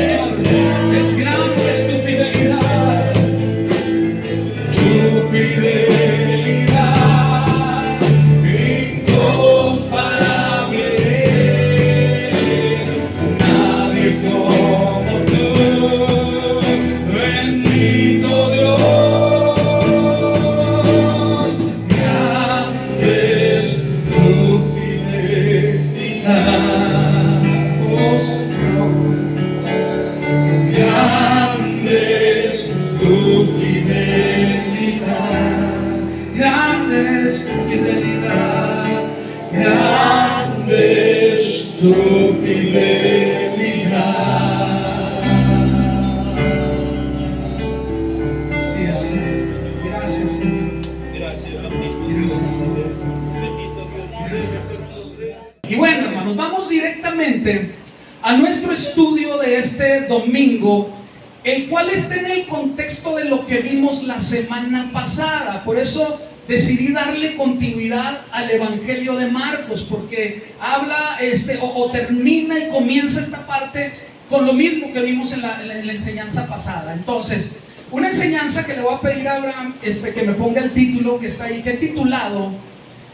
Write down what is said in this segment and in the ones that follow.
Señor. Es grande es tu fidelidad. Tu fidelidad incomparable es. Nadie como tú, bendito Dios. Grande es tu fidelidad, oh Señor. Grande es tu fidelidad. Grande es tu fidelidad. Grande es tu fidelidad. Así es, Señor. Gracias, Señor. Gracias, Señor. Gracias, Dios. Y bueno, hermanos, vamos directamente a nuestro estudio de este domingo, el cual está en el contexto de lo que vimos la semana pasada. Por eso decidí darle continuidad al Evangelio de Marcos, porque habla o termina y comienza esta parte con lo mismo que vimos en la enseñanza pasada. Entonces, una enseñanza que le voy a pedir a Abraham que me ponga el título que está ahí, que he titulado,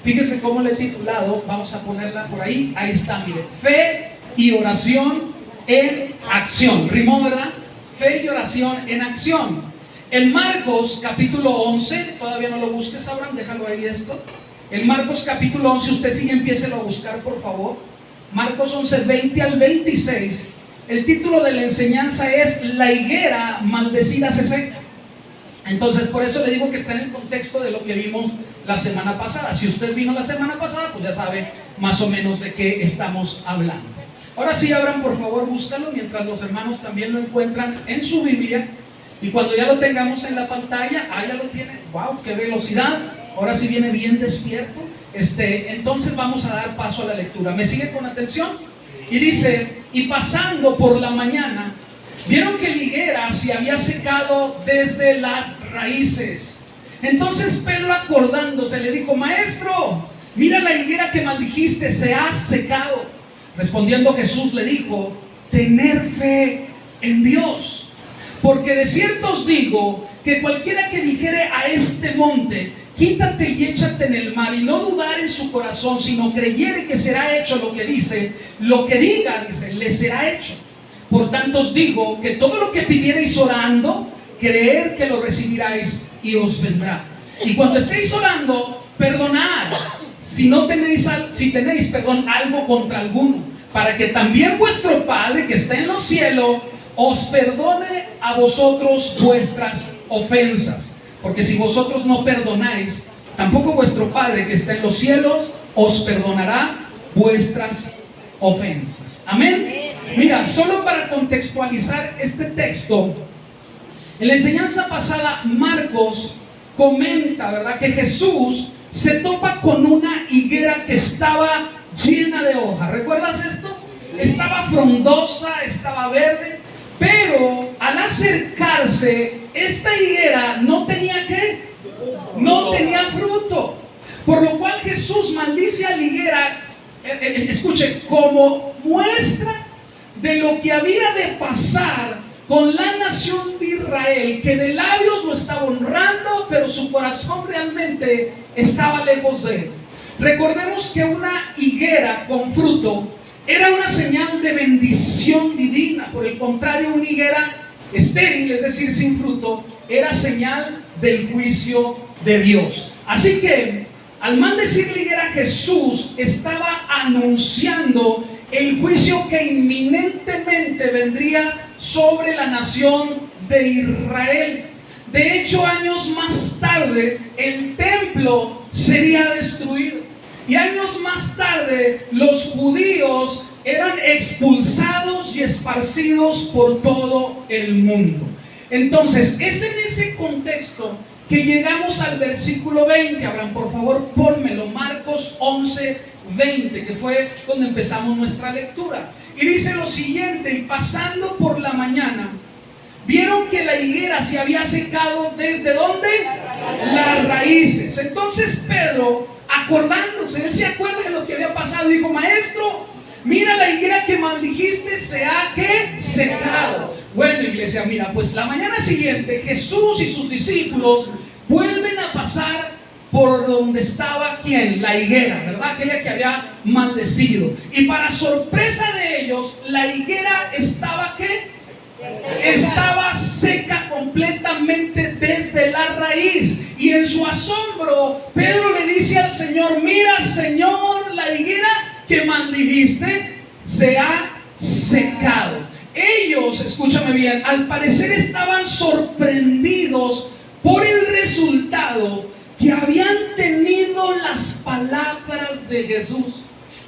fíjese cómo le he titulado, vamos a ponerla por ahí, ahí está, mire, fe y oración en acción. Rimó, ¿verdad? Fe y oración en acción. En Marcos capítulo 11, todavía no lo busques, Abraham, déjalo ahí esto. En Marcos capítulo 11, usted sí empiécelo a buscar, por favor. Marcos 11, 20 al 26. El título de la enseñanza es La higuera maldecida se seca. Entonces, por eso le digo que está en el contexto de lo que vimos la semana pasada. Si usted vino la semana pasada, pues ya sabe más o menos de qué estamos hablando. Ahora sí, Abraham, por favor, búscalo, mientras los hermanos también lo encuentran en su Biblia. Y cuando ya lo tengamos en la pantalla, ya lo tiene. ¡Wow! ¡Qué velocidad! Ahora sí viene bien despierto. Entonces vamos a dar paso a la lectura. ¿Me sigue con atención? Y dice, y pasando por la mañana, vieron que la higuera se había secado desde las raíces. Entonces Pedro, acordándose, le dijo, Maestro, mira la higuera que maldijiste, se ha secado. Respondiendo Jesús le dijo, tener fe en Dios. Porque de cierto os digo que cualquiera que dijere a este monte, quítate y échate en el mar, y no dudar en su corazón, sino creyere que será hecho lo que dice, lo que diga, dice, le será hecho. Por tanto os digo que todo lo que pidiereis orando, creer que lo recibiráis y os vendrá. Y cuando estéis orando, perdonad si tenéis algo contra alguno, para que también vuestro Padre que está en los cielos os perdone a vosotros vuestras ofensas. Porque si vosotros no perdonáis, tampoco vuestro Padre que está en los cielos os perdonará vuestras ofensas. Amén. Mira, solo para contextualizar este texto, en la enseñanza pasada Marcos comenta, ¿verdad?, que Jesús se topa con una higuera que estaba llena de hojas. ¿Recuerdas esto? Estaba frondosa, estaba verde, pero al acercarse, esta higuera no tenía ¿qué? No tenía fruto. Por lo cual Jesús maldice a la higuera, escuche, como muestra de lo que había de pasar con la nación de Israel, que de labios lo estaba honrando, pero su corazón realmente estaba lejos de él. Recordemos que una higuera con fruto era una señal de bendición divina. Por el contrario, una higuera estéril, es decir, sin fruto, era señal del juicio de Dios. Así que, al maldecir la higuera, Jesús estaba anunciando el juicio que inminentemente vendría sobre la nación de Israel. De hecho, años más tarde, el templo sería destruido. Y años más tarde, los judíos eran expulsados y esparcidos por todo el mundo. Entonces, es en ese contexto que llegamos al versículo 20. Abraham, por favor, pónmelo. Marcos 11, 20, que fue donde empezamos nuestra lectura. Y dice lo siguiente: y pasando por la mañana, vieron que la higuera se había secado. ¿Desde dónde? Las raíces. Entonces Pedro, acordándose, él se acuerda de lo que había pasado, dijo: Maestro, Mira, la higuera que maldijiste se ha ¿qué? Secado. Bueno, iglesia, mira, pues la mañana siguiente Jesús y sus discípulos vuelven a pasar por donde estaba ¿quién? La higuera, ¿verdad? Aquella que había maldecido. Y para sorpresa de ellos, la higuera estaba ¿qué? Estaba seca completamente desde la raíz. Y en su asombro, Pedro le dice al Señor: mira, Señor, la higuera que maldijiste se ha secado. Ellos, escúchame bien, al parecer estaban sorprendidos por el resultado que habían tenido las palabras de Jesús.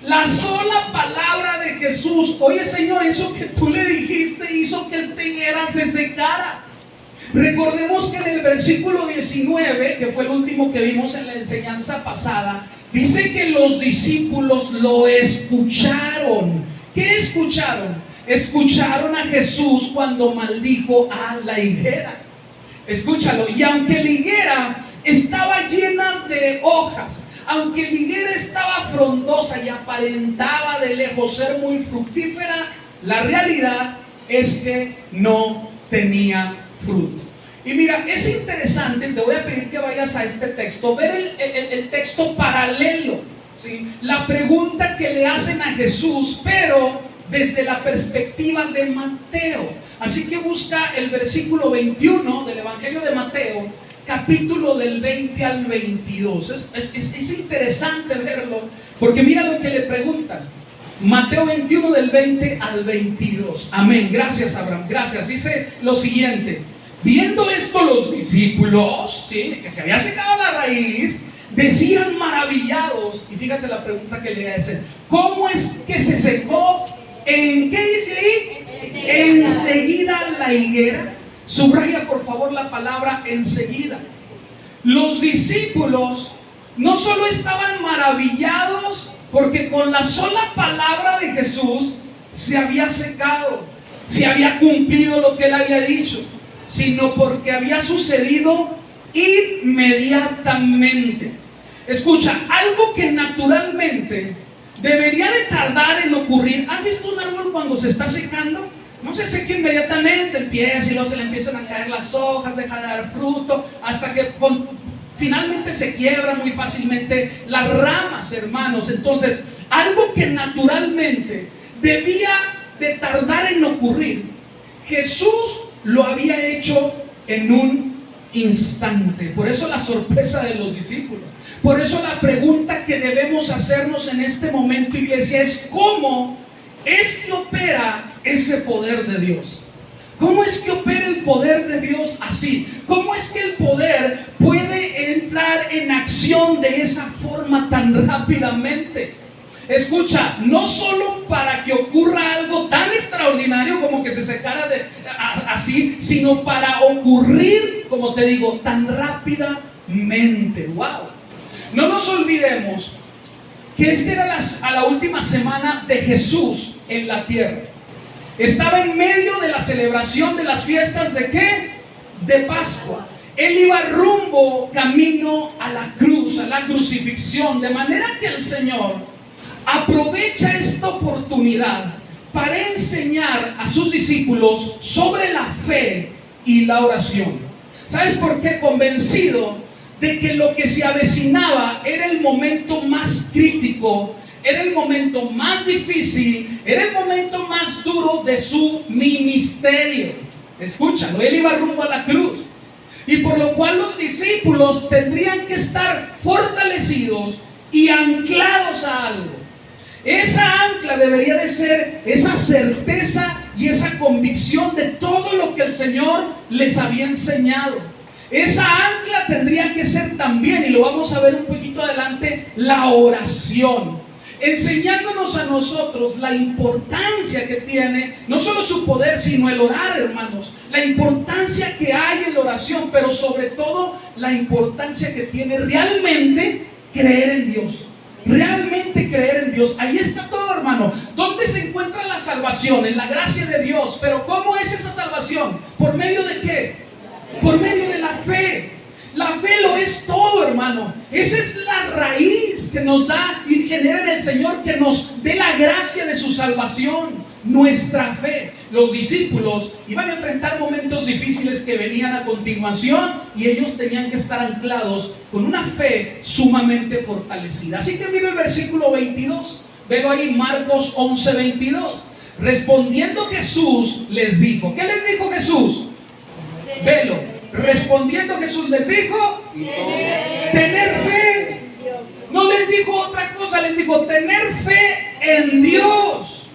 La sola palabra de Jesús: oye, Señor, eso que tú le dijiste hizo que esta higuera se secara. Recordemos que en el versículo 19, que fue el último que vimos en la enseñanza pasada, dice que los discípulos lo escucharon. ¿Qué escucharon? Escucharon a Jesús cuando maldijo a la higuera. Escúchalo. Y aunque la higuera estaba llena de hojas, aunque la higuera estaba frondosa y aparentaba de lejos ser muy fructífera, la realidad es que no tenía fruto. Y mira, es interesante, te voy a pedir que vayas a este texto, ver el texto paralelo, ¿sí? La pregunta que le hacen a Jesús, pero desde la perspectiva de Mateo. Así que busca el versículo 21 del Evangelio de Mateo, capítulo del 20 al 22. Es interesante verlo, porque mira lo que le preguntan. Mateo 21 del 20 al 22. Amén. Gracias, Abraham. Gracias. Dice lo siguiente: viendo esto los discípulos, ¿sí?, que se había secado la raíz, decían maravillados. Y fíjate la pregunta que le hacen: ¿cómo es que se secó? ¿En qué dice ahí? Enseguida la higuera. Subraya por favor la palabra enseguida. Los discípulos no solo estaban maravillados porque con la sola palabra de Jesús se había secado, se había cumplido lo que él había dicho, sino porque había sucedido inmediatamente. Escucha, algo que naturalmente debería de tardar en ocurrir. ¿Has visto un árbol cuando se está secando? No se seca inmediatamente, empieza y luego se le empiezan a caer las hojas, deja de dar fruto, hasta que finalmente se quiebran muy fácilmente las ramas, hermanos. Entonces, algo que naturalmente debía de tardar en ocurrir, Jesús lo había hecho en un instante. Por eso la sorpresa de los discípulos. Por eso la pregunta que debemos hacernos en este momento, iglesia, es: ¿cómo es que opera ese poder de Dios? ¿Cómo es que opera el poder de Dios así? ¿Cómo es que el poder puede entrar en acción de esa forma tan rápidamente? Escucha, no solo para que ocurra algo tan extraordinario como que se secara así, sino para ocurrir, como te digo, tan rápidamente. ¡Wow! No nos olvidemos que esta era la última semana de Jesús en la tierra. Estaba en medio de la celebración de las fiestas ¿de qué? De Pascua. Él iba rumbo, camino a la cruz, a la crucifixión. De manera que el Señor aprovecha esta oportunidad para enseñar a sus discípulos sobre la fe y la oración. ¿Sabes por qué? Convencido de que lo que se avecinaba era el momento más crítico, era el momento más difícil, era el momento más duro de su ministerio. Escúchalo, él iba rumbo a la cruz, y por lo cual los discípulos tendrían que estar fortalecidos y anclados a algo. Esa ancla debería de ser esa certeza y esa convicción de todo lo que el Señor les había enseñado. Esa ancla tendría que ser también, y lo vamos a ver un poquito adelante, la oración, enseñándonos a nosotros la importancia que tiene no solo su poder, sino el orar, hermanos, la importancia que hay en la oración, pero sobre todo la importancia que tiene realmente creer en Dios. Realmente creer en Dios. Ahí está todo, hermano. ¿Dónde se encuentra la salvación? En la gracia de Dios. Pero ¿cómo es esa salvación? ¿Por medio de qué? Por medio de la fe. La fe lo es todo, hermano. Esa es la raíz que nos da y genera en el Señor que nos dé la gracia de su salvación, nuestra fe. Los discípulos iban a enfrentar momentos difíciles que venían a continuación y ellos tenían que estar anclados con una fe sumamente fortalecida. Así que mira el versículo 22, veo ahí Marcos 11:22. Respondiendo Jesús les dijo, ¿qué les dijo Jesús? Velo. Respondiendo Jesús les dijo, tener fe. No les dijo otra cosa, les dijo tener fe en Dios.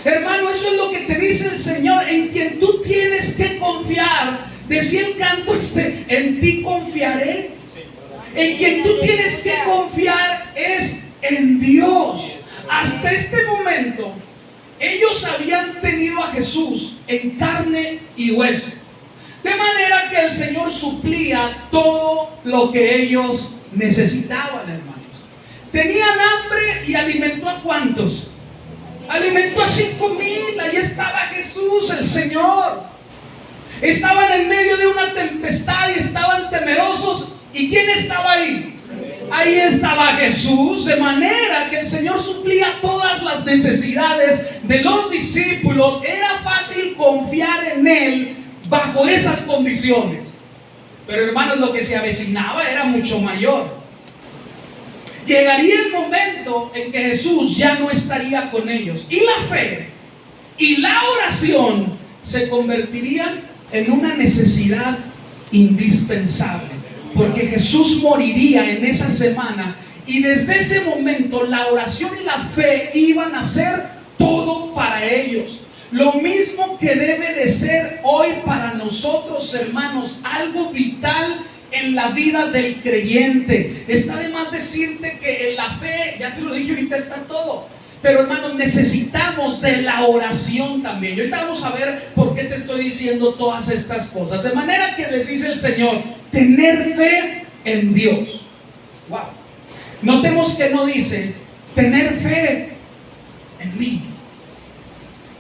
Hermano, eso es lo que te dice el Señor, en quien tú tienes que confiar. Decía el canto en ti confiaré. En quien tú tienes que confiar es en Dios. Hasta este momento, ellos habían tenido a Jesús en carne y hueso. De manera que el Señor suplía todo lo que ellos necesitaban, hermanos. Tenían hambre y alimentó a ¿cuántos? Alimentó a 5,000. Ahí estaba Jesús, el Señor. Estaban en medio de una tempestad y estaban temerosos. ¿Y quién estaba ahí? Ahí estaba Jesús, de manera que el Señor suplía todas las necesidades de los discípulos. Era fácil confiar en Él bajo esas condiciones. Pero hermanos, lo que se avecinaba era mucho mayor. Llegaría el momento en que Jesús ya no estaría con ellos. Y la fe y la oración se convertirían en una necesidad indispensable. Porque Jesús moriría en esa semana. Y desde ese momento la oración y la fe iban a ser todo para ellos. Lo mismo que debe de ser hoy para nosotros, hermanos, algo vital en la vida del creyente. Está de más decirte que en la fe, ya te lo dije, ahorita está todo. Pero hermanos, necesitamos de la oración también. Y ahorita vamos a ver por qué te estoy diciendo todas estas cosas. De manera que les dice el Señor, tener fe en Dios. Wow. Notemos que no dice, tener fe en mí.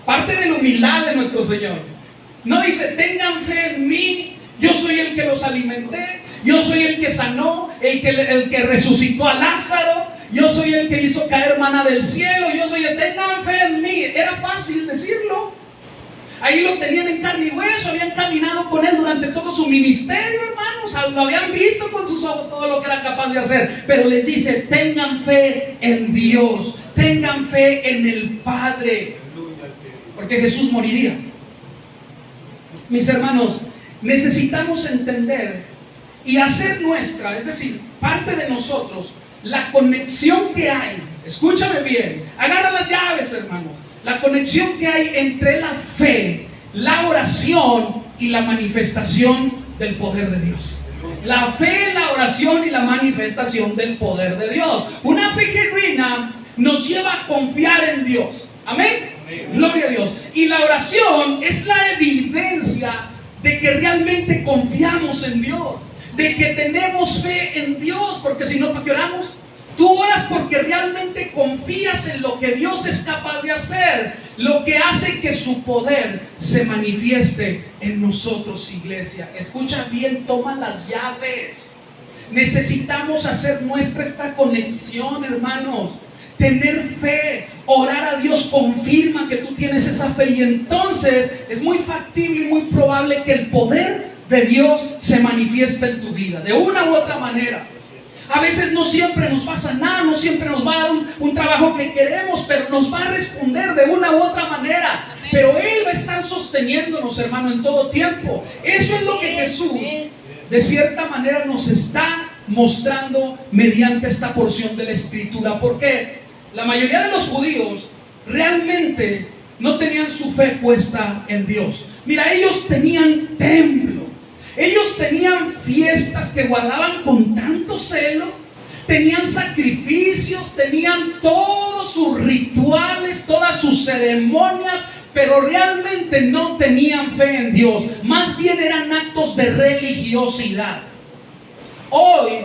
Parte de la humildad de nuestro Señor. No dice, tengan fe en mí, yo soy el que los alimenté, yo soy el que sanó, el que resucitó a Lázaro, yo soy el que hizo caer maná del cielo, yo soy el, tengan fe en mí. Era fácil decirlo. Ahí lo tenían en carne y hueso, habían caminado con Él durante todo su ministerio, hermanos, lo habían visto con sus ojos todo lo que era capaz de hacer. Pero les dice, tengan fe en Dios, tengan fe en el Padre. Porque Jesús moriría. Mis hermanos, necesitamos entender y hacer nuestra, es decir, parte de nosotros, la conexión que hay. Escúchame bien, agarra las llaves, hermanos. La conexión que hay entre la fe, la oración y la manifestación del poder de Dios. La fe, la oración y la manifestación del poder de Dios. Una fe genuina nos lleva a confiar en Dios. Amén. Gloria a Dios. Y la oración es la evidencia de que realmente confiamos en Dios, de que tenemos fe en Dios, porque si no, ¿para qué oramos? Tú oras porque realmente confías en lo que Dios es capaz de hacer, lo que hace que su poder se manifieste en nosotros, iglesia. Escucha bien, toma las llaves. Necesitamos hacer nuestra esta conexión, hermanos. Tener fe, orar a Dios confirma que tú tienes esa fe, y entonces es muy factible y muy probable que el poder de Dios se manifieste en tu vida, de una u otra manera. A veces no siempre nos va a sanar, no siempre nos va a dar un trabajo que queremos, pero nos va a responder de una u otra manera. Pero Él va a estar sosteniéndonos, hermano, en todo tiempo. Eso es lo que Jesús, de cierta manera, nos está mostrando mediante esta porción de la Escritura. Porque la mayoría de los judíos realmente no tenían su fe puesta en Dios. Mira, ellos tenían templo, ellos tenían fiestas que guardaban con tanto celo, tenían sacrificios, tenían todos sus rituales, todas sus ceremonias, pero realmente no tenían fe en Dios. Más bien eran actos de religiosidad. Hoy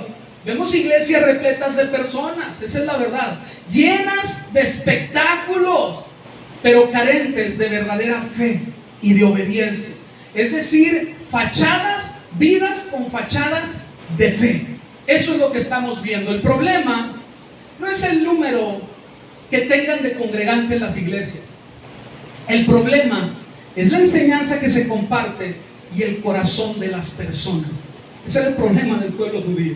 vemos iglesias repletas de personas, esa es la verdad, llenas de espectáculos, pero carentes de verdadera fe y de obediencia. Es decir, fachadas, vidas con fachadas de fe. Eso es lo que estamos viendo. El problema no es el número que tengan de congregante en las iglesias. El problema es la enseñanza que se comparte y el corazón de las personas. Ese era el problema del pueblo judío.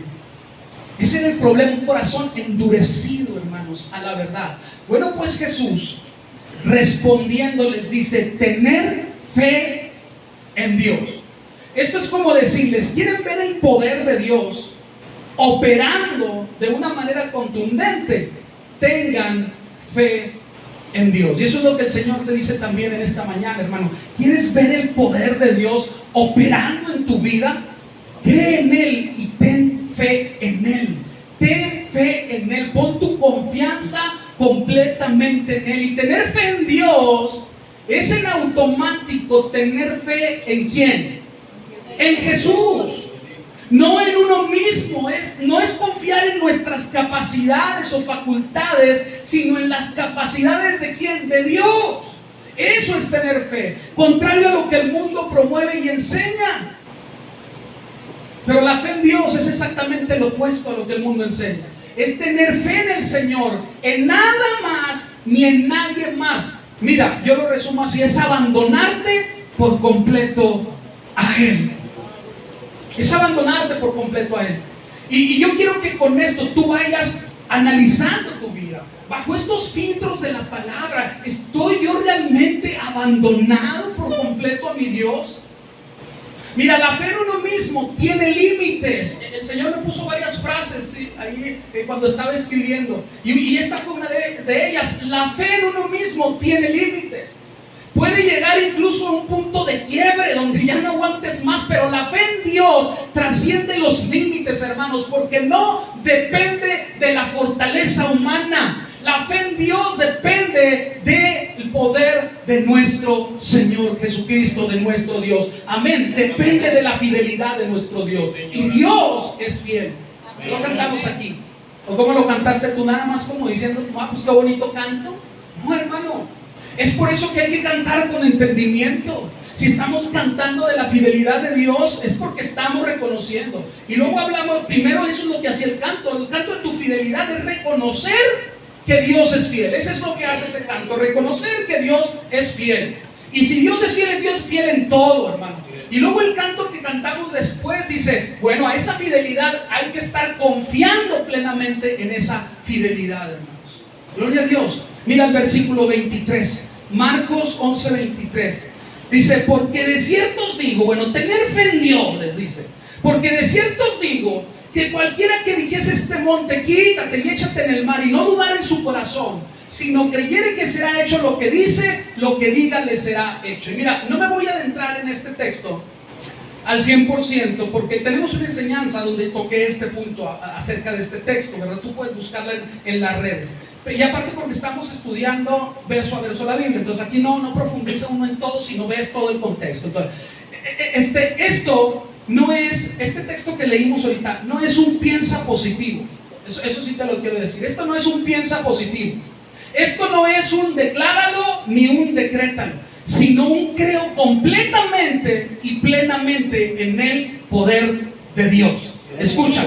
Ese era el problema, un corazón endurecido, hermanos, a la verdad. Bueno, pues Jesús, respondiendo, les dice: tener fe en Dios. Esto es como decirles: ¿quieren ver el poder de Dios operando de una manera contundente? Tengan fe en Dios. Y eso es lo que el Señor te dice también en esta mañana, hermano. ¿Quieres ver el poder de Dios operando en tu vida? Cree en Él y ten fe en Él. Ten fe en Él. Pon tu confianza completamente en Él. Y tener fe en Dios es en automático tener fe en ¿quién? En Jesús. No en uno mismo. No es confiar en nuestras capacidades o facultades, sino en las capacidades de ¿quién? De Dios. Eso es tener fe. Contrario a lo que el mundo promueve y enseña. Pero la fe en Dios es exactamente lo opuesto a lo que el mundo enseña. Es tener fe en el Señor, en nada más ni en nadie más. Mira, yo lo resumo así: es abandonarte por completo a Él. Es abandonarte por completo a Él. Y yo quiero que con esto tú vayas analizando tu vida bajo estos filtros de la palabra. ¿Estoy yo realmente abandonado por completo a mi Dios? Mira, la fe en uno mismo tiene límites. El Señor me puso varias frases, ¿sí?, ahí cuando estaba escribiendo. Y esta fue una de ellas. La fe en uno mismo tiene límites. Puede llegar incluso a un punto de quiebre donde ya no aguantes más. Pero la fe en Dios trasciende los límites, hermanos, porque no depende de la fortaleza humana. La fe en Dios depende del poder de nuestro Señor Jesucristo, de nuestro Dios. Amén. Depende de la fidelidad de nuestro Dios. Y Dios es fiel. Lo cantamos aquí. ¿O cómo lo cantaste tú? Nada más como diciendo: pues qué bonito canto. No, hermano. Es por eso que hay que cantar con entendimiento. Si estamos cantando de la fidelidad de Dios, es porque estamos reconociendo. Y luego hablamos, primero eso es lo que hacía el canto. El canto de tu fidelidad es reconocer que Dios es fiel. Eso es lo que hace ese canto, reconocer que Dios es fiel. Y si Dios es fiel en todo, hermano. Y luego el canto que cantamos después dice: bueno, a esa fidelidad hay que estar confiando plenamente en esa fidelidad, hermanos. Gloria a Dios. Mira el versículo 23, Marcos 11:23. Dice: porque de cierto os digo, bueno, tener fe en Dios, les dice, porque de cierto os digo que cualquiera que dijese este monte: quítate y échate en el mar, y no dudar en su corazón, sino creyere que será hecho lo que dice, lo que diga le será hecho. Y mira, no me voy a adentrar en este texto al 100%, porque tenemos una enseñanza donde toqué este punto acerca de este texto, ¿verdad? Tú puedes buscarla en las redes. Y aparte porque estamos estudiando verso a verso la Biblia, entonces aquí no profundiza uno en todo, sino ves todo el contexto. Entonces, este texto que leímos ahorita no es un piensa positivo. Eso sí te lo quiero decir. Esto no es un piensa positivo. Esto no es un decláralo ni un decrétalo, sino un creo completamente y plenamente en el poder de Dios. Escucha.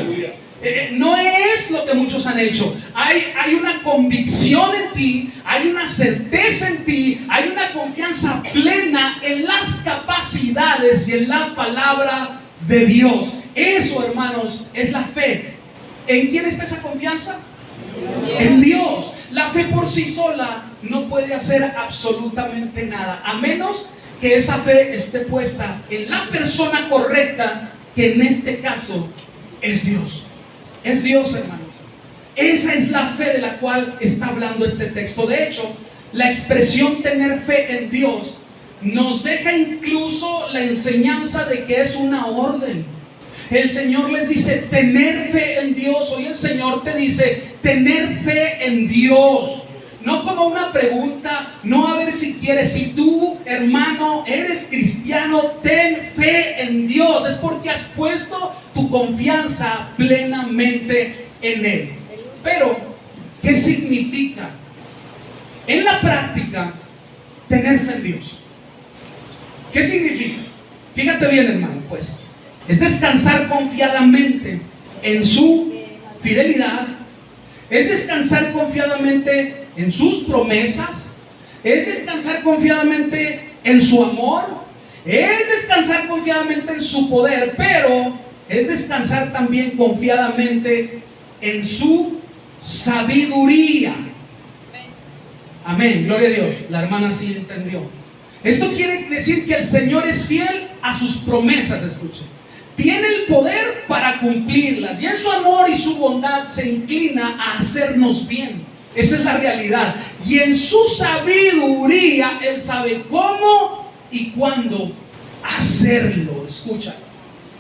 No es lo que muchos han hecho. Hay una convicción en ti, hay una certeza en ti, hay una confianza plena en las capacidades y en la palabra de Dios. Eso, hermanos, es la fe. ¿En quién está esa confianza? En Dios. La fe por sí sola no puede hacer absolutamente nada, a menos que esa fe esté puesta en la persona correcta, que en este caso es Dios. Es Dios, hermanos. Esa es la fe de la cual está hablando este texto. De hecho, la expresión tener fe en Dios nos deja incluso la enseñanza de que es una orden. El Señor les dice tener fe en Dios. Hoy el Señor te dice tener fe en Dios. No como una pregunta, no a ver si quieres. Si tú, hermano, eres cristiano, ten fe en Dios. Es porque has puesto tu confianza plenamente en Él. Pero, ¿qué significa en la práctica tener fe en Dios? ¿Qué significa? Fíjate bien, hermano, pues es descansar confiadamente en su fidelidad, es descansar confiadamente en sus promesas, es descansar confiadamente en su amor, es descansar confiadamente en su poder, pero es descansar también confiadamente en su sabiduría. Amén, gloria a Dios. La hermana sí entendió. Esto quiere decir que el Señor es fiel a sus promesas, escuchen. Tiene el poder para cumplirlas y en su amor y su bondad se inclina a hacernos bien. Esa es la realidad. Y en su sabiduría Él sabe cómo y cuándo hacerlo. Escucha,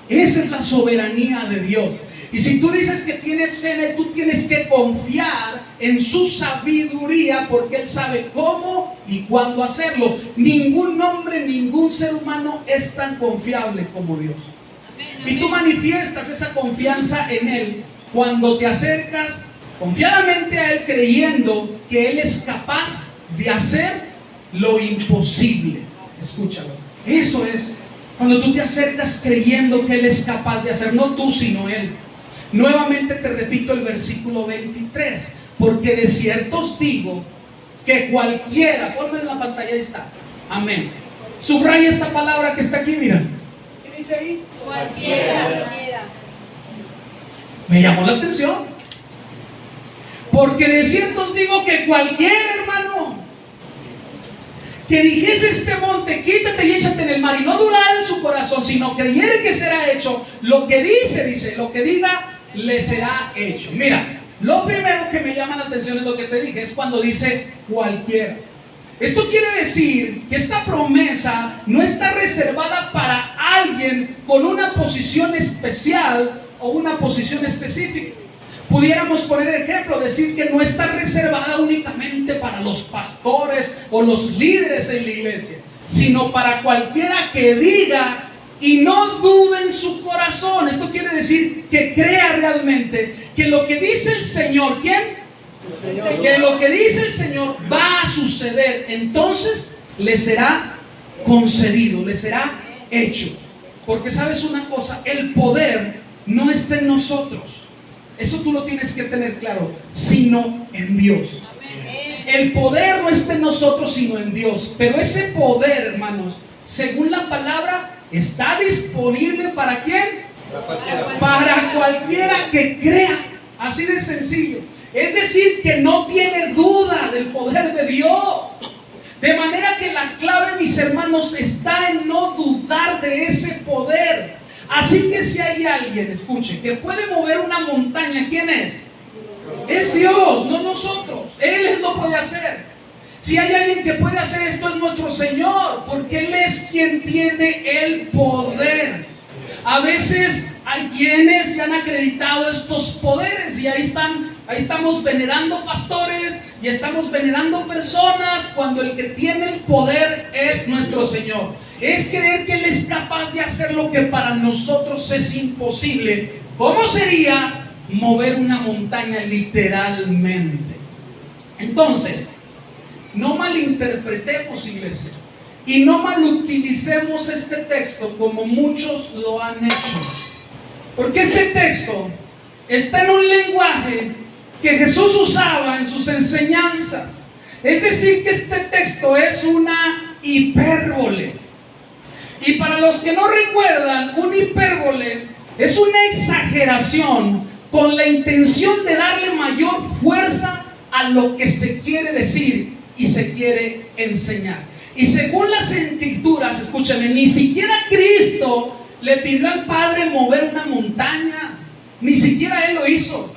esa es la soberanía de Dios. Y si tú dices que tienes fe en Él, tú tienes que confiar en su sabiduría, porque Él sabe cómo y cuándo hacerlo. Ningún hombre, ningún ser humano es tan confiable como Dios. Y tú manifiestas esa confianza en Él cuando te acercas confiadamente a Él, creyendo que Él es capaz de hacer lo imposible. Escúchalo. Eso es cuando tú te acercas creyendo que Él es capaz de hacer, no tú sino Él. Nuevamente te repito el versículo 23, porque de cierto os digo que cualquiera, ponme en la pantalla, ahí está, amén, subraya esta palabra que está aquí, mira, ¿qué dice ahí? Cualquiera. Me llamó la atención, porque de cierto os digo que cualquier hermano que dijese este monte, quítate y échate en el mar, y no dudara en su corazón, sino creyere que será hecho lo que dice, lo que diga, le será hecho. Mira, lo primero que me llama la atención es lo que te dije, es cuando dice cualquiera. Esto quiere decir que esta promesa no está reservada para alguien con una posición especial o una posición específica. Pudiéramos poner ejemplo, decir que no está reservada únicamente para los pastores o los líderes en la iglesia, sino para cualquiera que diga y no dude en su corazón. Esto quiere decir que crea realmente que lo que dice el Señor, ¿quién? Que lo que dice el Señor va a suceder, entonces le será concedido, le será hecho. Porque sabes una cosa, el poder no está en nosotros. Eso tú lo tienes que tener claro, sino en Dios. El poder no está en nosotros, sino en Dios. Pero ese poder, hermanos, según la palabra, está disponible ¿para quién? Para cualquiera que crea. Así de sencillo. Es decir, que no tiene duda del poder de Dios. De manera que la clave, mis hermanos, está en no dudar de ese poder. Así que si hay alguien, escuche, que puede mover una montaña, ¿quién es? Es Dios, no nosotros. Él lo puede hacer. Si hay alguien que puede hacer esto, es nuestro Señor, porque Él es quien tiene el poder. A veces hay quienes se han acreditado estos poderes y ahí estamos venerando pastores y estamos venerando personas, cuando el que tiene el poder es nuestro Señor. Es creer que Él es capaz de hacer lo que para nosotros es imposible. ¿Cómo sería mover una montaña literalmente? Entonces, no malinterpretemos, iglesia, y no malutilicemos este texto como muchos lo han hecho. Porque este texto está en un lenguaje que Jesús usaba en sus enseñanzas. Es decir, que este texto es una hipérbole. Y para los que no recuerdan, un hipérbole es una exageración con la intención de darle mayor fuerza a lo que se quiere decir y se quiere enseñar. Y según las escrituras, escúchame, ni siquiera Cristo le pidió al Padre mover una montaña, ni siquiera Él lo hizo.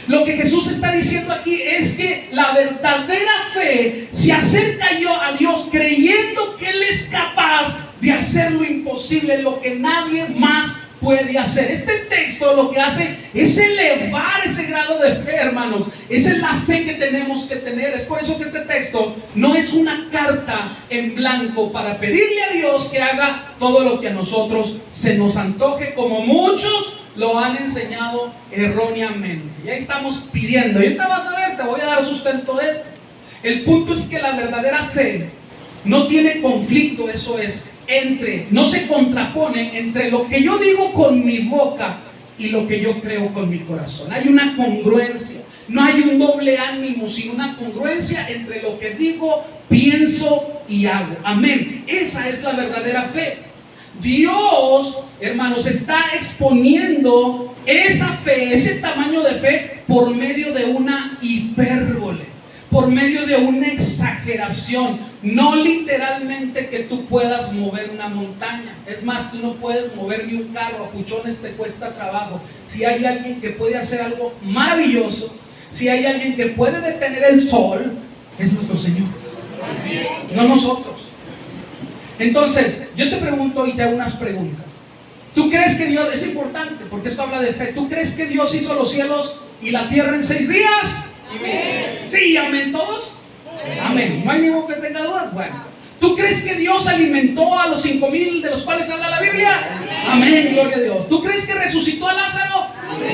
Lo que Jesús está diciendo aquí es que la verdadera fe se acerca a Dios creyendo que Él es capaz de hacer lo imposible, lo que nadie más puede hacer. Este texto lo que hace es elevar ese grado de fe, hermanos. Esa es la fe que tenemos que tener. Es por eso que este texto no es una carta en blanco para pedirle a Dios que haga todo lo que a nosotros se nos antoje, como muchos lo han enseñado erróneamente. Y ahí estamos pidiendo, y ahorita vas a ver, te voy a dar sustento de esto. El punto es que la verdadera fe no tiene conflicto, eso es, no se contrapone entre lo que yo digo con mi boca y lo que yo creo con mi corazón. Hay una congruencia. No hay un doble ánimo, sino una congruencia entre lo que digo, pienso y hago. Amén. Esa es la verdadera fe. Dios, hermanos, está exponiendo esa fe, ese tamaño de fe, por medio de una hipérbole, por medio de una exageración. No literalmente que tú puedas mover una montaña. Es más, tú no puedes mover ni un carro. A puchones te cuesta trabajo. Si hay alguien que puede hacer algo maravilloso, si hay alguien que puede detener el sol, es nuestro Señor, no nosotros. Entonces, yo te pregunto y te hago unas preguntas. ¿Tú crees que Dios, es importante porque esto habla de fe, ¿tú crees que Dios hizo los cielos y la tierra en 6 días? Amén. Sí, amén todos. Amén. ¿No hay ninguno que tenga dudas? Bueno, ¿tú crees que Dios alimentó a los 5,000 de los cuales habla la Biblia? Amén, gloria a Dios. ¿Tú crees que resucitó a Lázaro?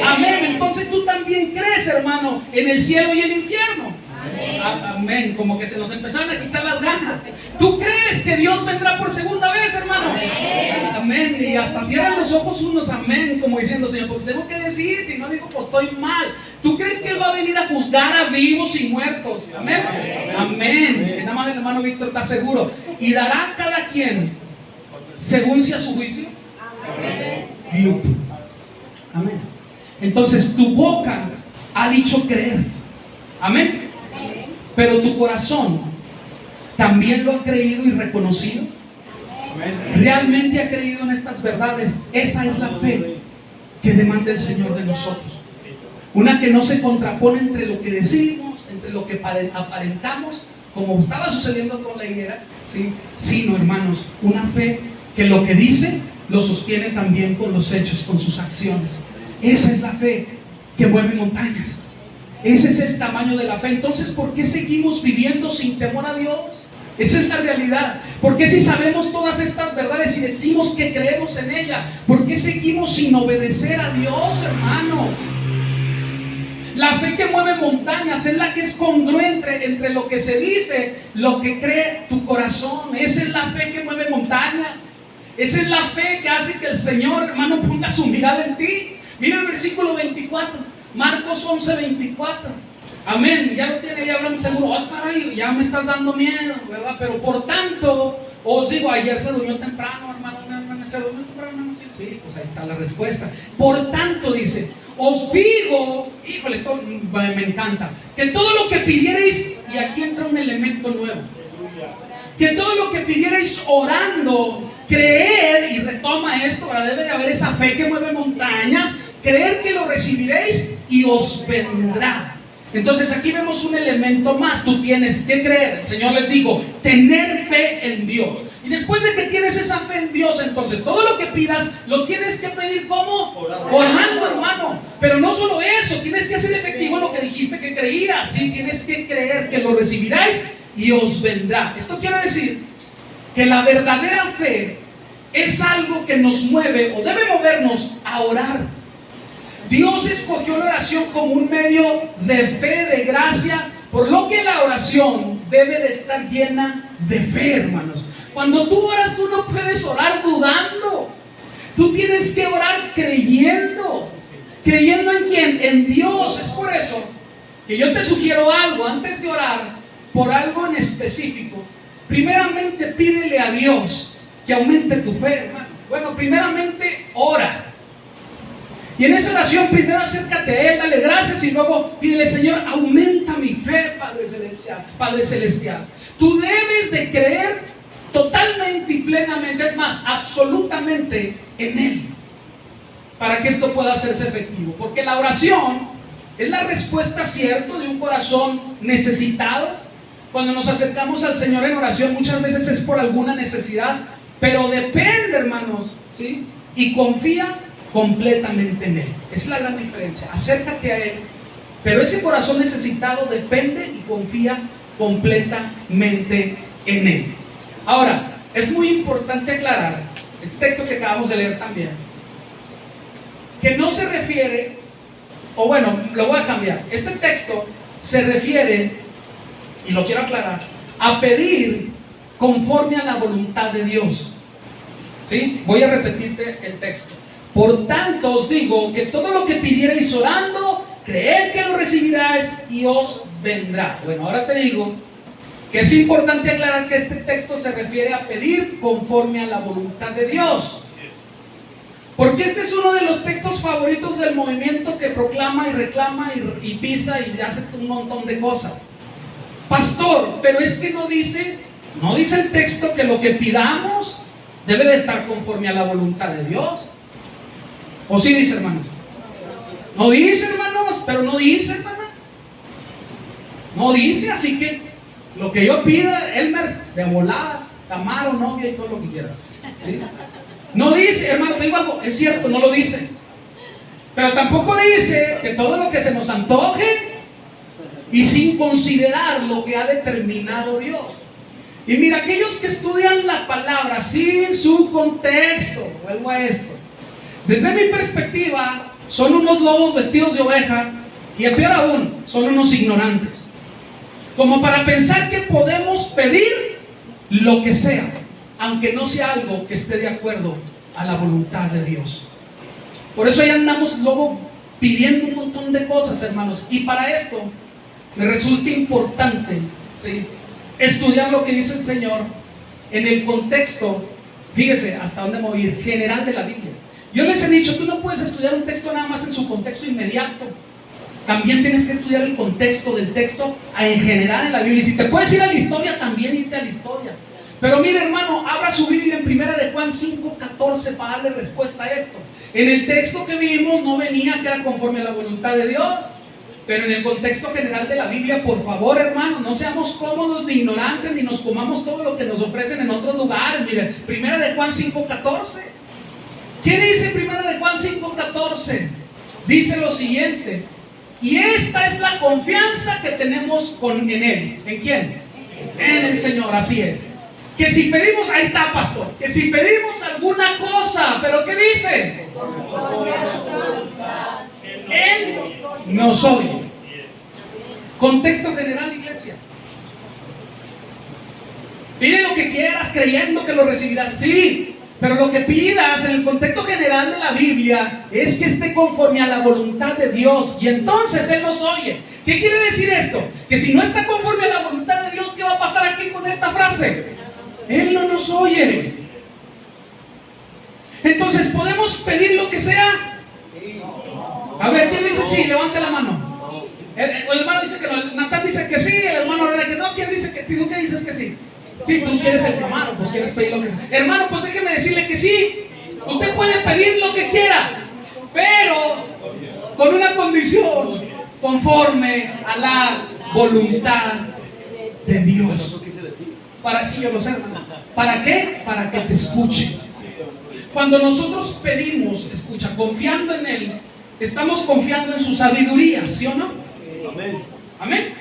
Amén. Entonces tú también crees, hermano, en el cielo y el infierno. Amén. Como que se nos empezaron a quitar las ganas. ¿Tú crees que Dios vendrá por segunda vez, hermano? Amén. Y hasta cierran los ojos unos, amén, como diciendo, Señor, porque tengo que decir, si no digo, pues estoy mal. ¿Tú crees que Él va a venir a juzgar a vivos y muertos? Amén. Amén. Nada más el hermano Víctor está seguro. Y dará a cada quien según sea su juicio. Amén. Amén. Entonces tu boca ha dicho creer. Amén. Pero tu corazón también lo ha creído y reconocido. ¿Realmente ha creído en estas verdades? Esa es la fe que demanda el Señor de nosotros. Una que no se contrapone entre lo que decimos, entre lo que aparentamos, como estaba sucediendo con la higuera, ¿sí? Sino, hermanos, una fe que lo que dice lo sostiene también con los hechos, con sus acciones. Esa es la fe que mueve montañas. Ese es el tamaño de la fe. Entonces, ¿por qué seguimos viviendo sin temor a Dios? Esa es la realidad. ¿Por qué si sabemos todas estas verdades y decimos que creemos en ella, por qué seguimos sin obedecer a Dios, hermanos? La fe que mueve montañas es la que es congruente entre lo que se dice, lo que cree tu corazón. Esa es la fe que mueve montañas. Esa es la fe que hace que el Señor, hermano, ponga su mirada en ti. Mira el versículo 24, Marcos 11:24. Amén, ya lo tiene, ya hablamos seguro. Ah, caray, ya me estás dando miedo, ¿verdad? Pero por tanto, os digo, ayer se durmió temprano, hermano, se durmió temprano. Sí, pues ahí está la respuesta. Por tanto, dice, os digo, híjole, esto me encanta, que todo lo que pidierais, y aquí entra un elemento nuevo, que todo lo que pidierais orando, creer, y retoma esto, ¿verdad? Debe de haber esa fe que mueve montañas, creer que lo recibiréis y os vendrá. Entonces aquí vemos un elemento más. Tú tienes que creer. El Señor les dijo, tener fe en Dios. Y después de que tienes esa fe en Dios, entonces todo lo que pidas lo tienes que pedir ¿cómo? Orando, hermano. Pero no solo eso, tienes que hacer efectivo lo que dijiste que creías. Sí, tienes que creer que lo recibiráis y os vendrá. Esto quiere decir que la verdadera fe es algo que nos mueve o debe movernos a orar. Dios escogió la oración como un medio de fe, de gracia, por lo que la oración debe de estar llena de fe, hermanos. Cuando tú oras, tú no puedes orar dudando. Tú tienes que orar creyendo. ¿Creyendo en quién? En Dios. Es por eso que yo te sugiero algo antes de orar por algo en específico. Primeramente pídele a Dios que aumente tu fe, hermano. Bueno, primeramente ora. Y en esa oración primero acércate a Él, dale gracias y luego pídele, Señor, aumenta mi fe, Padre Celestial. Padre Celestial. Tú debes de creer totalmente y plenamente, es más, absolutamente en Él, para que esto pueda hacerse efectivo. Porque la oración es la respuesta cierta de un corazón necesitado. Cuando nos acercamos al Señor en oración muchas veces es por alguna necesidad, pero depende, hermanos, ¿sí? Y confía completamente en Él. Esa es la gran diferencia. Acércate a Él, pero ese corazón necesitado depende y confía completamente en Él. Ahora, es muy importante aclarar este texto que acabamos de leer también, que no se refiere, o bueno, lo voy a cambiar. Este texto se refiere, y lo quiero aclarar, a pedir conforme a la voluntad de Dios. ¿Sí? Voy a repetirte el texto. Por tanto os digo que todo lo que pidierais orando, creed que lo recibirás y os vendrá. Bueno, ahora te digo que es importante aclarar que este texto se refiere a pedir conforme a la voluntad de Dios. Porque este es uno de los textos favoritos del movimiento que proclama y reclama y pisa y hace un montón de cosas. Pastor, pero es que no dice el texto que lo que pidamos debe de estar conforme a la voluntad de Dios. ¿O sí dice, hermanos? No dice, hermanos, pero no dice, hermana. No dice, así que lo que yo pida, Elmer, de volada, Camaro, novia y todo lo que quieras. ¿Sí? No dice, hermano, te digo algo, es cierto, no lo dice. Pero tampoco dice que todo lo que se nos antoje y sin considerar lo que ha determinado Dios. Y mira, aquellos que estudian la palabra sin su contexto, vuelvo a esto, desde mi perspectiva, son unos lobos vestidos de oveja y, peor aún, son unos ignorantes. Como para pensar que podemos pedir lo que sea, aunque no sea algo que esté de acuerdo a la voluntad de Dios. Por eso ya andamos luego pidiendo un montón de cosas, hermanos. Y para esto me resulta importante, ¿sí?, estudiar lo que dice el Señor en el contexto, fíjese hasta dónde me voy a ir, general de la Biblia. Yo les he dicho, tú no puedes estudiar un texto nada más en su contexto inmediato. También tienes que estudiar el contexto del texto en general en la Biblia. Y si te puedes ir a la historia, también irte a la historia. Pero mire, hermano, abra su Biblia en 1 de Juan 5:14 para darle respuesta a esto. En el texto que vimos no venía que era conforme a la voluntad de Dios. Pero en el contexto general de la Biblia, por favor, hermano, no seamos cómodos ni ignorantes ni nos comamos todo lo que nos ofrecen en otros lugares. Mire, 1 de Juan 5:14. ¿Qué dice 1 de Juan 5:14? Dice lo siguiente: y esta es la confianza que tenemos en Él. ¿En quién? En el Señor, así es. Que si pedimos, ahí está, pastor, que si pedimos alguna cosa, ¿pero qué dice? Él nos oye. Contexto general, iglesia. Pide lo que quieras creyendo que lo recibirás, sí, pero lo que pidas en el contexto general de la Biblia es que esté conforme a la voluntad de Dios, y entonces Él nos oye. ¿Qué quiere decir esto? Que si no está conforme a la voluntad de Dios, ¿qué va a pasar aquí con esta frase? Él no nos oye. Entonces, ¿podemos pedir lo que sea? A ver, ¿quién dice sí? Levante la mano. El hermano dice que no, Natán dice que sí, el hermano René que no. ¿Quién dice que sí? ¿Tú qué dices que sí? Sí, tú quieres el Camaro, pues quieres pedir lo que sea. Hermano, pues déjeme decirle que sí. Usted puede pedir lo que quiera, pero con una condición: conforme a la voluntad de Dios. Para sí, yo lo sé, hermano. ¿Para qué? Para que te escuche. Cuando nosotros pedimos, escucha, confiando en Él, estamos confiando en su sabiduría, ¿sí o no? Amén. Amén.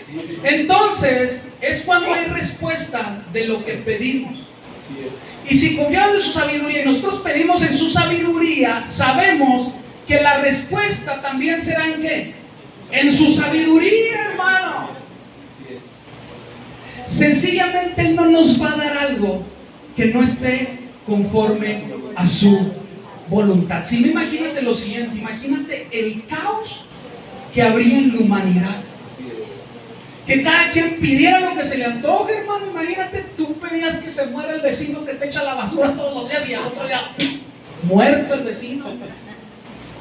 Entonces, es cuando hay respuesta de lo que pedimos. Y si confiamos en su sabiduría y nosotros pedimos en su sabiduría, sabemos que la respuesta también será ¿en qué? En su sabiduría, hermanos. Sencillamente Él no nos va a dar algo que no esté conforme a su voluntad. Si no, imagínate lo siguiente: imagínate el caos que habría en la humanidad. Que cada quien pidiera lo que se le antoje, hermano. Imagínate, tú pedías que se muera el vecino que te echa la basura todos los días y al otro día muerto el vecino.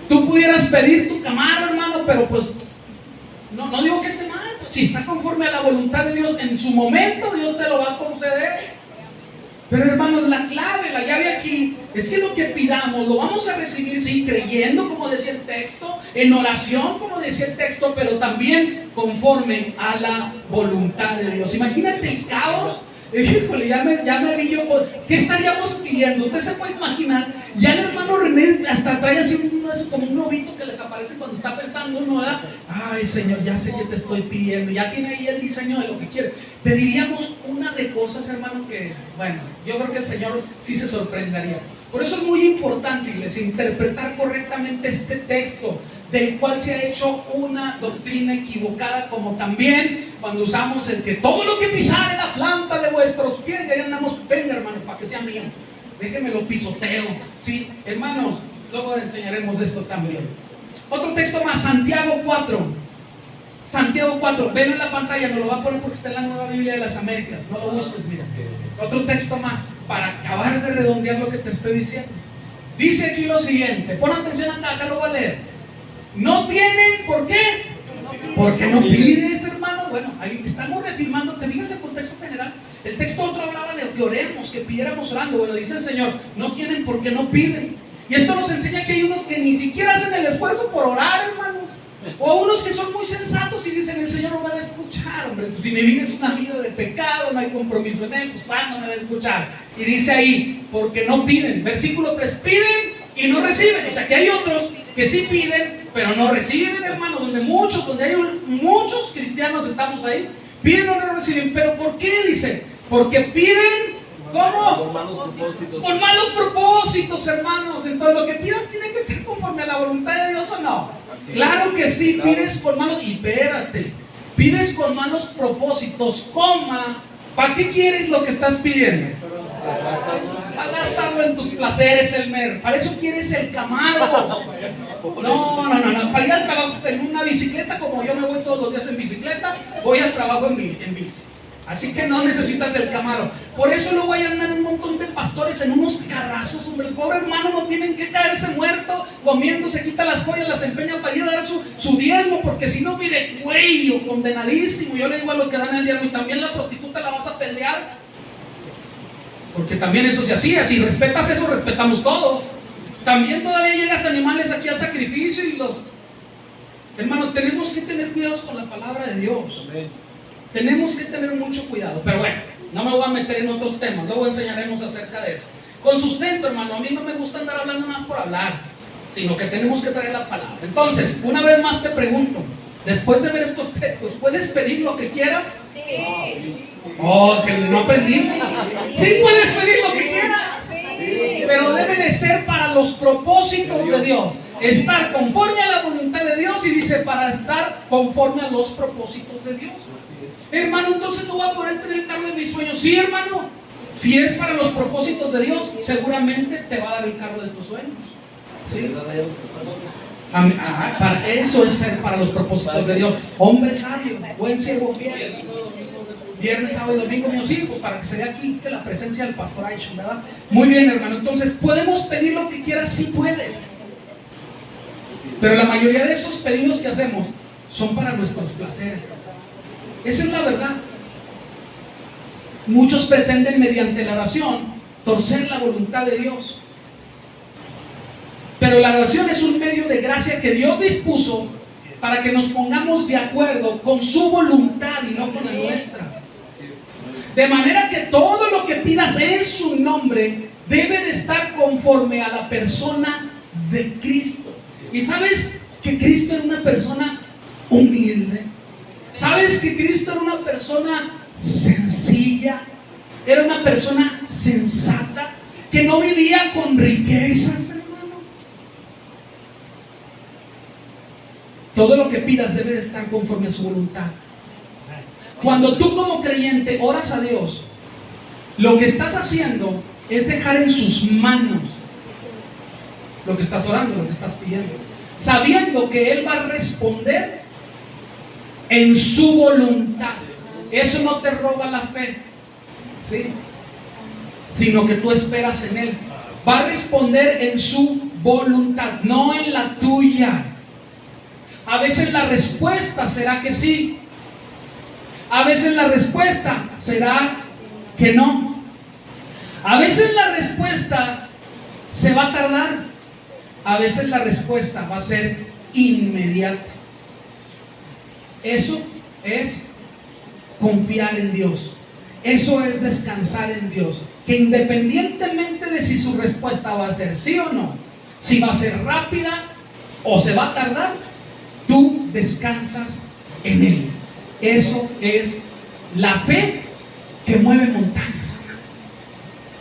Tú pudieras pedir tu Camaro, hermano, pero pues no digo que esté mal. Si está conforme a la voluntad de Dios, en su momento Dios te lo va a conceder. Pero hermanos, la clave, la llave aquí es que lo que pidamos lo vamos a recibir, sí, creyendo, como decía el texto, en oración, como decía el texto, pero también conforme a la voluntad de Dios. Imagínate el caos. Híjole, ya me vi yo. ¿Qué estaríamos pidiendo? Usted se puede imaginar. Ya el hermano René hasta trae así como un globito que les aparece cuando está pensando uno, ¿verdad? Ay, Señor, ya sé que te estoy pidiendo. Ya tiene ahí el diseño de lo que quiere. Pediríamos una de cosas, hermano, que, bueno, yo creo que el Señor sí se sorprendería. Por eso es muy importante, iglesia, interpretar correctamente este texto, del cual se ha hecho una doctrina equivocada, como también cuando usamos el que todo lo que pisare la planta de vuestros pies, y ahí andamos, venga, hermano, para que sea mío, déjeme lo pisoteo, ¿sí? Hermanos, luego enseñaremos esto también. Otro texto más, Santiago 4. Santiago 4, ven en la pantalla, no lo va a poner porque está en la Nueva Biblia de las Américas, no lo busques, mira. Otro texto más, para acabar de redondear lo que te estoy diciendo. Dice aquí lo siguiente, pon atención acá lo voy a leer. No tienen, ¿por qué? Porque no pides, hermano. Bueno, ahí estamos reafirmando, te fijas el contexto general. El texto otro hablaba de que oremos, que pidiéramos orando. Bueno, dice el Señor, no tienen porque no piden. Y esto nos enseña que hay unos que ni siquiera hacen el esfuerzo por orar, hermanos. O unos que son muy sensatos y dicen, el Señor no me va a escuchar, hombre. Si mi vida es una vida de pecado, no hay compromiso en él, pues ¿cuándo me va a escuchar? Y dice ahí, porque no piden. Versículo 3, piden y no reciben. O sea que hay otros que sí piden, pero no reciben, hermano. Donde muchos cristianos estamos ahí, piden o no reciben. ¿Pero por qué? Dice, porque piden, ¿cómo? Con malos propósitos. Con malos propósitos, hermanos. Entonces lo que pidas tiene que estar conforme a la voluntad de Dios, ¿o no? Así Claro que sí, claro. pides con malos, y espérate, pides con malos propósitos, coma, ¿para qué quieres lo que estás pidiendo? Para gastarlo en tus placeres, Elmer. Para eso quieres el Camaro. No, para ir al trabajo en una bicicleta, como yo me voy todos los días en bicicleta, voy al trabajo en bici. Así que no necesitas el Camaro. Por eso luego hay andan un montón de pastores en unos carrazos, hombre. El pobre hermano no tienen que caerse muerto comiendo, se quita las joyas, las empeña para ir a dar su diezmo, porque si no, mire, cuello, condenadísimo. Yo le digo a los que dan el diezmo, y también la prostituta la vas a pelear, porque también eso se hacía. Si respetas eso, respetamos todo. También todavía llegas animales aquí al sacrificio y los... Hermano, tenemos que tener cuidados con la palabra de Dios. Tenemos que tener mucho cuidado. Pero bueno, no me voy a meter en otros temas. Luego enseñaremos acerca de eso. Con sustento, hermano, a mí no me gusta andar hablando más por hablar, sino que tenemos que traer la palabra. Entonces, una vez más te pregunto, después de ver estos textos, ¿puedes pedir lo que quieras? Sí. Oh, que no aprendimos. Sí, puedes pedir lo que quieras. Sí. Pero debe de ser para los propósitos de Dios. Estar conforme a la voluntad de Dios, y dice para estar conforme a los propósitos de Dios. Hermano, entonces no voy a poder tener el carro de mis sueños. Sí, hermano. Si es para los propósitos de Dios, seguramente te va a dar el carro de tus sueños. ¿Sí? Para eso es ser para los propósitos de Dios. Hombre sabio, buen siervo fiel. Viernes, sábado y domingo, mis hijos, para que se vea aquí que la presencia del pastor Aishon, ¿verdad? Muy bien, hermano. Entonces, ¿podemos pedir lo que quieras? Sí puedes. Pero la mayoría de esos pedidos que hacemos son para nuestros placeres. Esa es la verdad. Muchos pretenden mediante la oración torcer la voluntad de Dios. Pero la oración es un medio de gracia que Dios dispuso para que nos pongamos de acuerdo con su voluntad y no con la nuestra. De manera que todo lo que pidas en su nombre debe de estar conforme a la persona de Cristo. ¿Y sabes que Cristo era una persona humilde? ¿Sabes que Cristo era una persona sencilla? Era una persona sensata, que no vivía con riquezas, hermano. Todo lo que pidas debe de estar conforme a su voluntad. Cuando tú como creyente oras a Dios, lo que estás haciendo es dejar en sus manos lo que estás orando, lo que estás pidiendo, sabiendo que Él va a responder en su voluntad. Eso no te roba la fe, ¿sí? Sino que tú esperas en Él. Va a responder en su voluntad, no en la tuya. A veces la respuesta será que sí. A veces la respuesta será que no. A veces la respuesta se va a tardar. A veces la respuesta va a ser inmediata. Eso es confiar en Dios. Eso es descansar en Dios. Que independientemente de si su respuesta va a ser sí o no, si va a ser rápida o se va a tardar, tú descansas en Él. Eso es la fe que mueve montañas.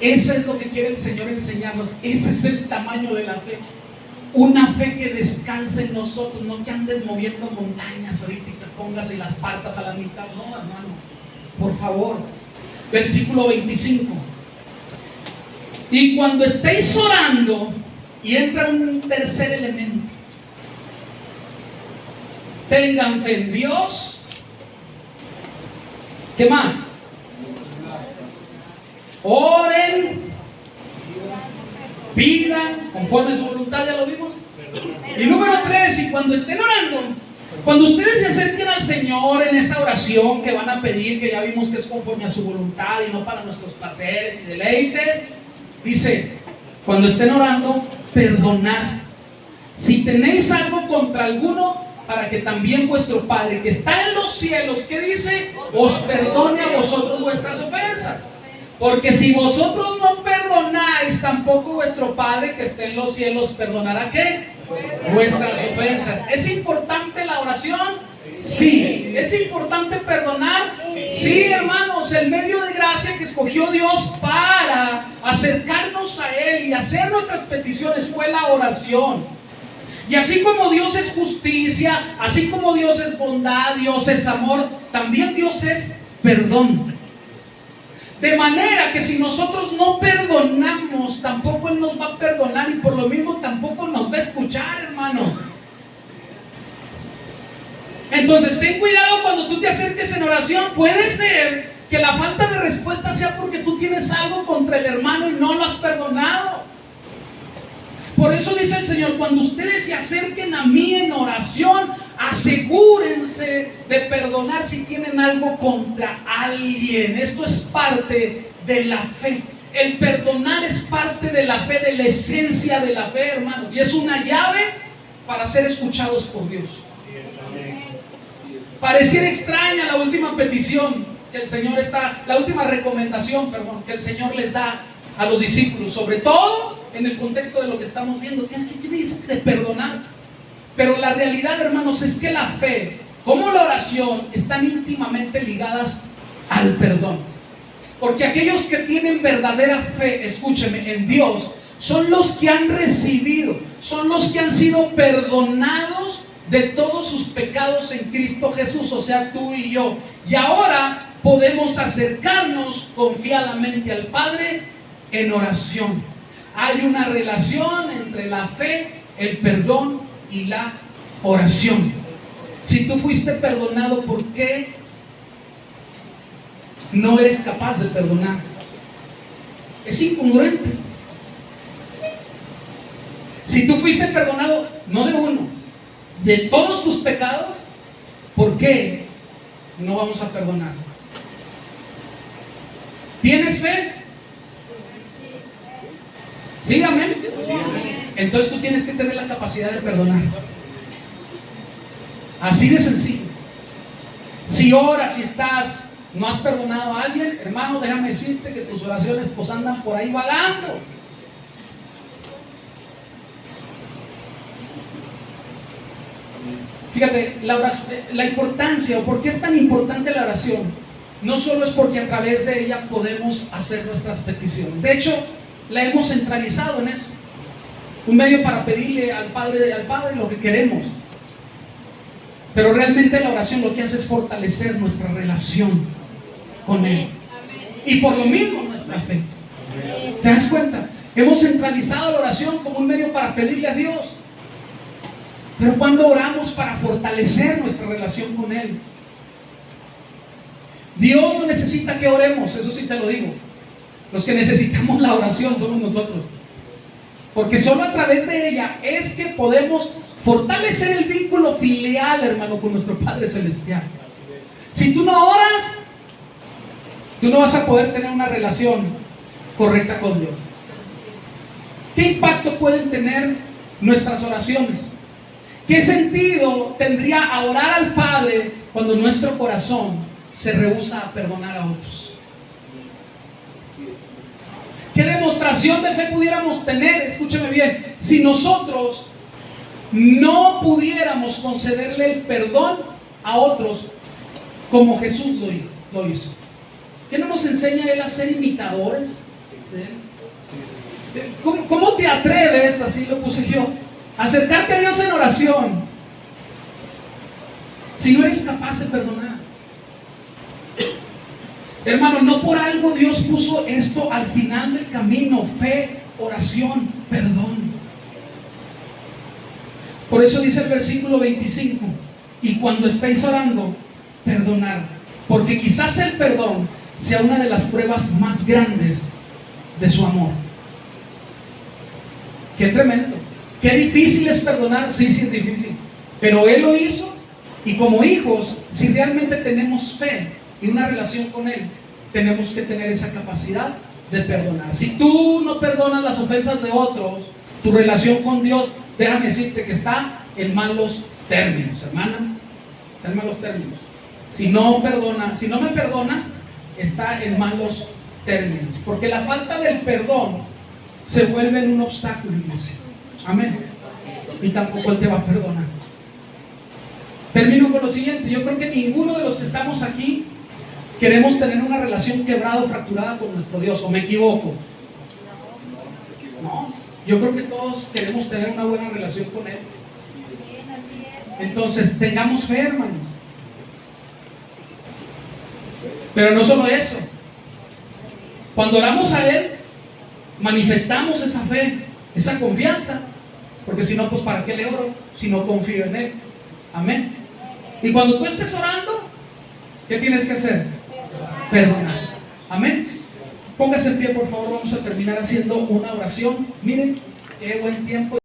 Eso es lo que quiere el Señor enseñarnos. Ese es el tamaño de la fe. Una fe que descanse en nosotros, no que andes moviendo montañas ahorita y te pongas y las partas a la mitad. No, hermano, por favor. Versículo 25. Y cuando estéis orando, y entra un tercer elemento, tengan fe en Dios. ¿Qué más? Oren, pidan conforme a su voluntad, ya lo vimos. Y número 3, y cuando estén orando, cuando ustedes se acerquen al Señor en esa oración que van a pedir, que ya vimos que es conforme a su voluntad y no para nuestros placeres y deleites, dice, cuando estén orando, perdonad. Si tenéis algo contra alguno, para que también vuestro Padre que está en los cielos, ¿qué dice? Os perdone a vosotros vuestras ofensas. Porque si vosotros no perdonáis, tampoco vuestro Padre que está en los cielos perdonará ¿qué? Vuestras ofensas. ¿Es importante la oración? Sí. ¿Es importante perdonar? Sí, hermanos. El medio de gracia que escogió Dios para acercarnos a Él y hacer nuestras peticiones fue la oración. Y así como Dios es justicia, así como Dios es bondad, Dios es amor, también Dios es perdón. De manera que si nosotros no perdonamos, tampoco Él nos va a perdonar y por lo mismo tampoco nos va a escuchar, hermanos. Entonces ten cuidado cuando tú te acerques en oración. Puede ser que la falta de respuesta sea porque tú tienes algo contra el hermano y no lo has perdonado. Por eso dice el Señor, cuando ustedes se acerquen a mí en oración, asegúrense de perdonar si tienen algo contra alguien. Esto es parte de la fe. El perdonar es parte de la fe, de la esencia de la fe, hermanos. Y es una llave para ser escuchados por Dios. Pareciera extraña la última petición que el Señor está, la última recomendación, que el Señor les da a los discípulos, sobre todo en el contexto de lo que estamos viendo, que es que tiene de perdonar. Pero la realidad, hermanos, es que la fe, como la oración, están íntimamente ligadas al perdón. Porque aquellos que tienen verdadera fe, escúcheme, en Dios, son los que han recibido, son los que han sido perdonados de todos sus pecados en Cristo Jesús, o sea, tú y yo. Y ahora podemos acercarnos confiadamente al Padre en oración. Hay una relación entre la fe, el perdón y la oración. Si tú fuiste perdonado, ¿por qué no eres capaz de perdonar? Es incongruente. Si tú fuiste perdonado, no de uno, de todos tus pecados, ¿por qué no vamos a perdonar? ¿Tienes fe? ¿Sí, amén? Entonces tú tienes que tener la capacidad de perdonar. Así de sencillo. Si oras, si estás, no has perdonado a alguien, hermano, déjame decirte que tus oraciones pues andan por ahí vagando. Fíjate, la importancia, o por qué es tan importante la oración, no solo es porque a través de ella podemos hacer nuestras peticiones. De hecho, la hemos centralizado en eso. Un medio para pedirle al Padre lo que queremos. Pero realmente la oración lo que hace es fortalecer nuestra relación con Él. Y por lo mismo nuestra fe. ¿Te das cuenta? Hemos centralizado la oración como un medio para pedirle a Dios. Pero cuando oramos para fortalecer nuestra relación con Él, Dios no necesita que oremos, eso sí te lo digo. Los que necesitamos la oración somos nosotros. Porque solo a través de ella es que podemos fortalecer el vínculo filial, hermano, con nuestro Padre Celestial. Si tú no oras, tú no vas a poder tener una relación correcta con Dios. ¿Qué impacto pueden tener nuestras oraciones? ¿Qué sentido tendría a orar al Padre cuando nuestro corazón se rehúsa a perdonar a otros? ¿Qué demostración de fe pudiéramos tener? Escúcheme bien, si nosotros no pudiéramos concederle el perdón a otros como Jesús lo hizo. ¿Qué no nos enseña Él a ser imitadores de Él? ¿Cómo te atreves, así lo puse yo, a acercarte a Dios en oración si no eres capaz de perdonar? Hermano, no por algo Dios puso esto al final del camino: fe, oración, perdón. Por eso dice el versículo 25: Y cuando estáis orando, perdonar. Porque quizás el perdón sea una de las pruebas más grandes de su amor. Qué tremendo. Qué difícil es perdonar. Sí, sí es difícil. Pero Él lo hizo. Y como hijos, si realmente tenemos fe y una relación con Él, tenemos que tener esa capacidad de perdonar. Si tú no perdonas las ofensas de otros, tu relación con Dios, déjame decirte que está en malos términos, hermana. Está en malos términos. Si no me perdona, está en malos términos. Porque la falta del perdón se vuelve en un obstáculo, iglesia. Amén. Y tampoco Él te va a perdonar. Termino con lo siguiente. Yo creo que ninguno de los que estamos aquí queremos tener una relación quebrada o fracturada con nuestro Dios. ¿O me equivoco? No. Yo creo que todos queremos tener una buena relación con Él. Entonces, tengamos fe, hermanos. Pero no solo eso. Cuando oramos a Él, manifestamos esa fe, esa confianza. Porque si no, pues ¿para qué le oro? Si no confío en Él. Amén. Y cuando tú estés orando, ¿qué tienes que hacer? Perdonar. Amén. Póngase en pie, por favor. Vamos a terminar haciendo una oración. Miren, qué buen tiempo.